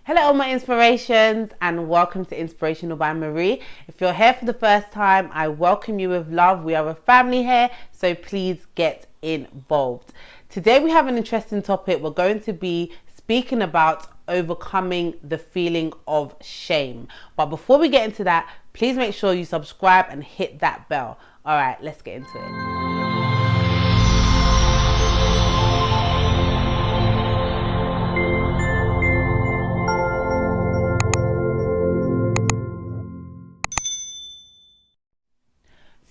Hello all my inspirations and welcome to Inspirational by Marie. If you're here for the first time, I welcome you with love. We are a family here, so please get involved. Today we have an interesting topic. We're going to be speaking about overcoming the feeling of shame. But before we get into that, please make sure you subscribe and hit that bell. All right, let's get into it.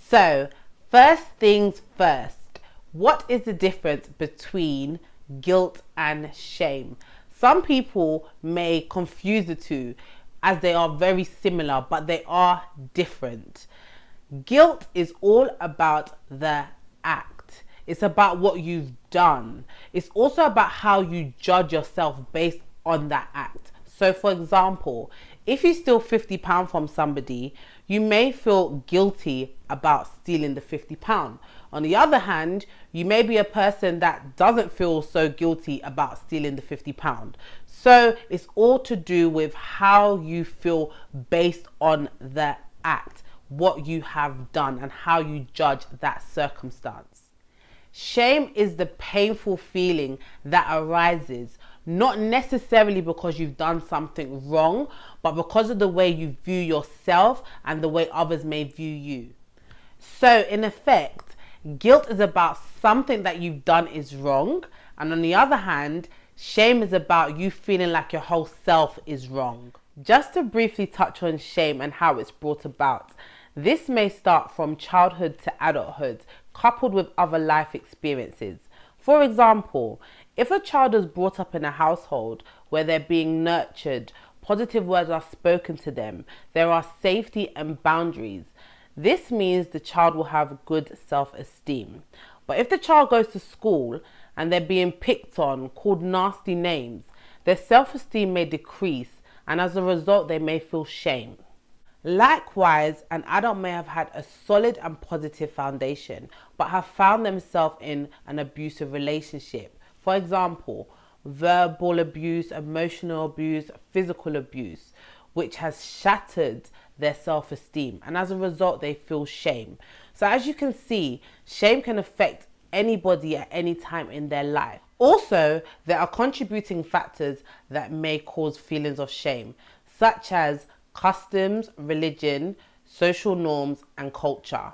So, first things first, what is the difference between guilt and shame? Some people may confuse the two as they are very similar, but they are different. Guilt is all about the act. It's about what you've done. It's also about how you judge yourself based on that act. So for example, if you steal £50 from somebody, you may feel guilty about stealing the £50. On the other hand, you may be a person that doesn't feel so guilty about stealing the £50. So it's all to do with how you feel based on the act, what you have done and how you judge that circumstance. Shame is the painful feeling that arises not necessarily because you've done something wrong, but because of the way you view yourself and the way others may view you. So in effect, guilt is about something that you've done is wrong, and on the other hand, shame is about you feeling like your whole self is wrong. Just to briefly touch on shame and how it's brought about, this may start from childhood to adulthood, coupled with other life experiences. For example, if a child is brought up in a household where they're being nurtured, positive words are spoken to them, there are safety and boundaries, this means the child will have good self-esteem. But if the child goes to school and they're being picked on, called nasty names, their self-esteem may decrease, and as a result they may feel shame. Likewise, an adult may have had a solid and positive foundation, but have found themselves in an abusive relationship. For example, verbal abuse, emotional abuse, physical abuse, which has shattered their self-esteem, and as a result they feel shame. So as you can see, shame can affect anybody at any time in their life. Also, there are contributing factors that may cause feelings of shame, such as customs, religion, social norms, and culture.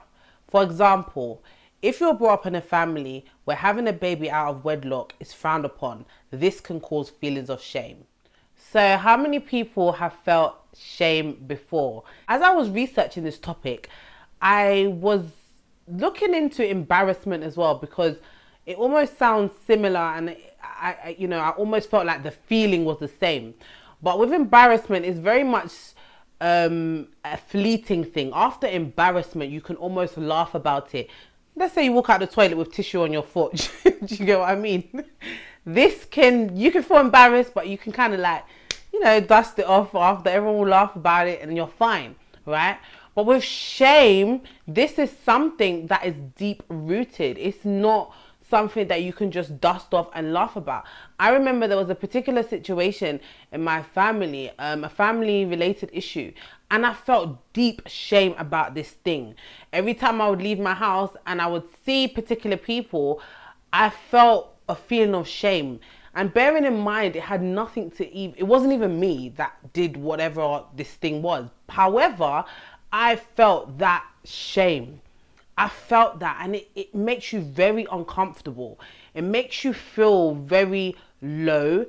For example, if you're brought up in a family where having a baby out of wedlock is frowned upon, this can cause feelings of shame. So how many people have felt shame before? As I was researching this topic, I was looking into embarrassment as well, because it almost sounds similar, and I almost felt like the feeling was the same. But with embarrassment, it's very much a fleeting thing. After embarrassment, you can almost laugh about it. Let's say you walk out the toilet with tissue on your foot. Do you get what I mean? You can feel embarrassed, but you can kind of dust it off after. Everyone will laugh about it and you're fine, right? But with shame, this is something that is deep rooted. It's not something that you can just dust off and laugh about. I remember there was a particular situation in my family, a family related issue, and I felt deep shame about this thing. Every time I would leave my house and I would see particular people, I felt a feeling of shame. And bearing in mind, it had nothing to even, it wasn't even me that did whatever this thing was. However, I felt that shame. I felt that, and it makes you very uncomfortable. It makes you feel very low.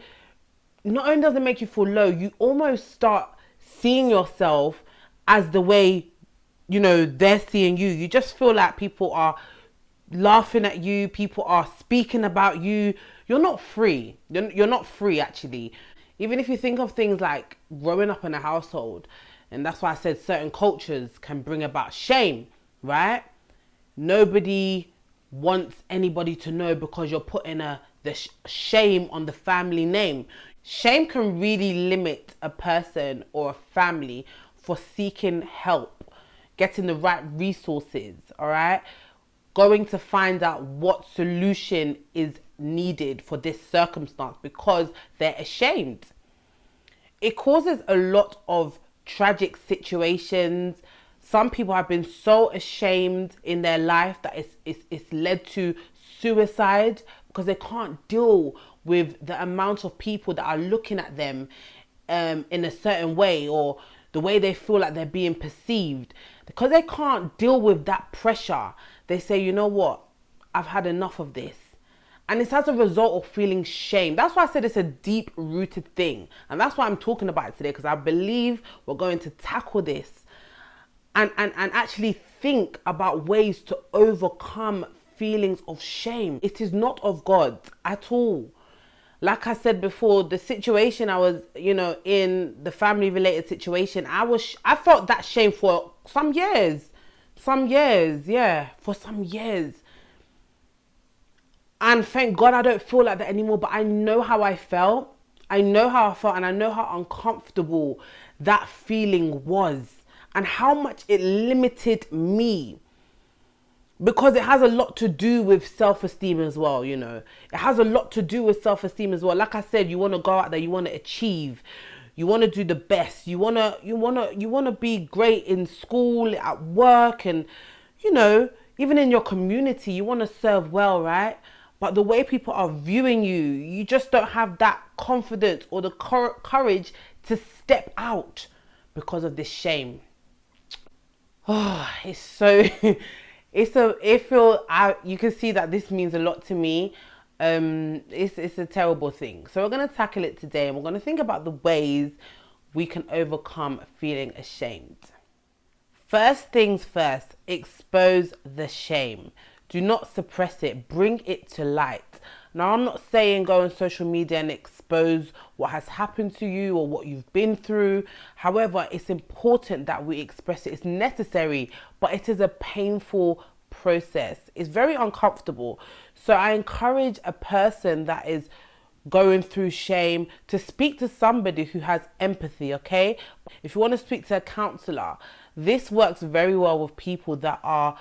Not only does it make you feel low, you almost start seeing yourself as the way, they're seeing you. You just feel like people are laughing at you, people are speaking about you. You're not free. You're not free, actually. Even if you think of things like growing up in a household, and that's why I said certain cultures can bring about shame, right? Nobody wants anybody to know because you're putting the shame on the family name. Shame can really limit a person or a family for seeking help, getting the right resources, all right? Going to find out what solution is needed for this circumstance because they're ashamed. it causes a lot of tragic situations. Some people have been so ashamed in their life that it's led to suicide because they can't deal with the amount of people that are looking at them in a certain way, or the way they feel like they're being perceived. Because they can't deal with that pressure, they say, you know what, I've had enough of this. And it's as a result of feeling shame. That's why I said it's a deep rooted thing. And that's why I'm talking about it today, because I believe we're going to tackle this and actually think about ways to overcome feelings of shame. It is not of God at all. Like I said before, the situation I was, in the family related situation, I felt that shame for some years, for some years. And thank God I don't feel like that anymore, but I know how I felt. And I know how uncomfortable that feeling was and how much it limited me. Because it has a lot to do with self-esteem as well, It has a lot to do with self-esteem as well. Like I said, you want to go out there, you want to achieve, you want to do the best, you want to be great in school, at work, and even in your community, you want to serve well, right? But the way people are viewing you, you just don't have that confidence or the courage to step out because of this shame. Oh, it's so, you can see that this means a lot to me. It's a terrible thing. So we're going to tackle it today, and we're going to think about the ways we can overcome feeling ashamed. First things first, expose the shame. Do not suppress it. Bring it to light. Now, I'm not saying go on social media and expose what has happened to you or what you've been through. However, it's important that we express it. It's necessary, but it is a painful process. It's very uncomfortable. So I encourage a person that is going through shame to speak to somebody who has empathy, okay? If you want to speak to a counselor, this works very well with people that are,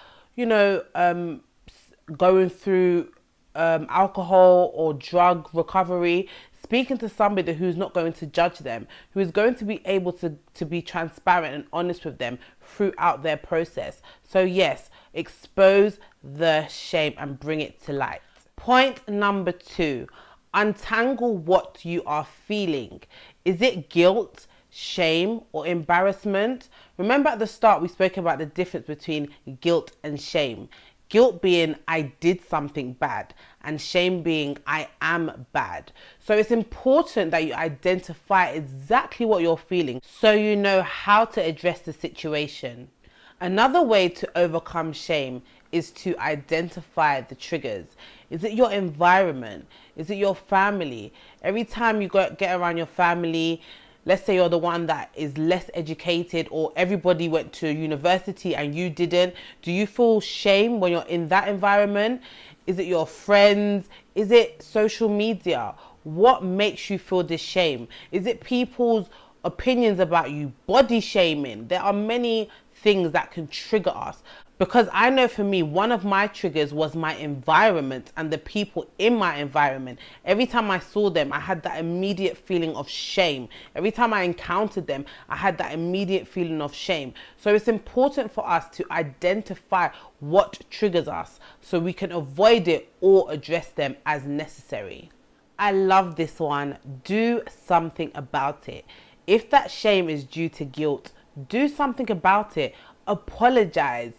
going through alcohol or drug recovery. Speaking to somebody who's not going to judge them, who is going to be able to be transparent and honest with them throughout their process. So yes, expose the shame and bring it to light. Point number 2, untangle what you are feeling. Is it guilt, shame, or embarrassment? Remember at the start we spoke about the difference between guilt and shame. Guilt being I did something bad, and shame being I am bad. So it's important that you identify exactly what you're feeling so you know how to address the situation. Another way to overcome shame is to identify the triggers. Is it your environment? Is it your family? Every time you get around your family, let's say you're the one that is less educated, or everybody went to university and you didn't. Do you feel shame when you're in that environment? Is it your friends? Is it social media? What makes you feel this shame? Is it people's opinions about you? Body shaming? There are many things that can trigger us. Because I know for me, one of my triggers was my environment and the people in my environment. Every time I saw them, I had that immediate feeling of shame. Every time I encountered them, I had that immediate feeling of shame. So it's important for us to identify what triggers us so we can avoid it or address them as necessary. I love this one. Do something about it. If that shame is due to guilt, do something about it. Apologize.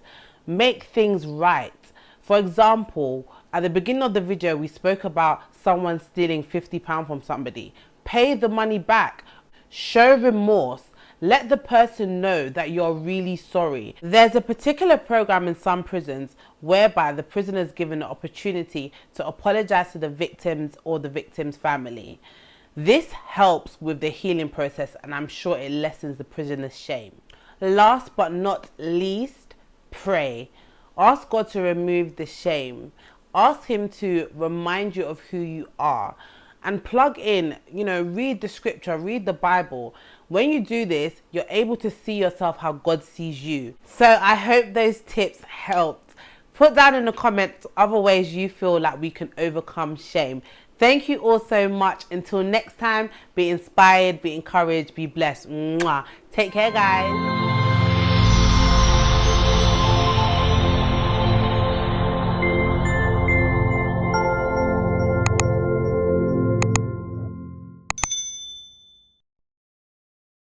Make things right. For example, at the beginning of the video, we spoke about someone stealing £50 from somebody. Pay the money back. Show remorse. Let the person know that you're really sorry. There's a particular program in some prisons whereby the prisoner is given the opportunity to apologize to the victims or the victim's family. This helps with the healing process, and I'm sure it lessens the prisoner's shame. Last but not least, pray. Ask God to remove the shame. Ask Him to remind you of who you are. And plug in, read the scripture, read the Bible. When you do this, you're able to see yourself how God sees you. So I hope those tips helped. Put down in the comments other ways you feel like we can overcome shame. Thank you all so much. Until next time, be inspired, be encouraged, be blessed. Mwah. Take care, guys.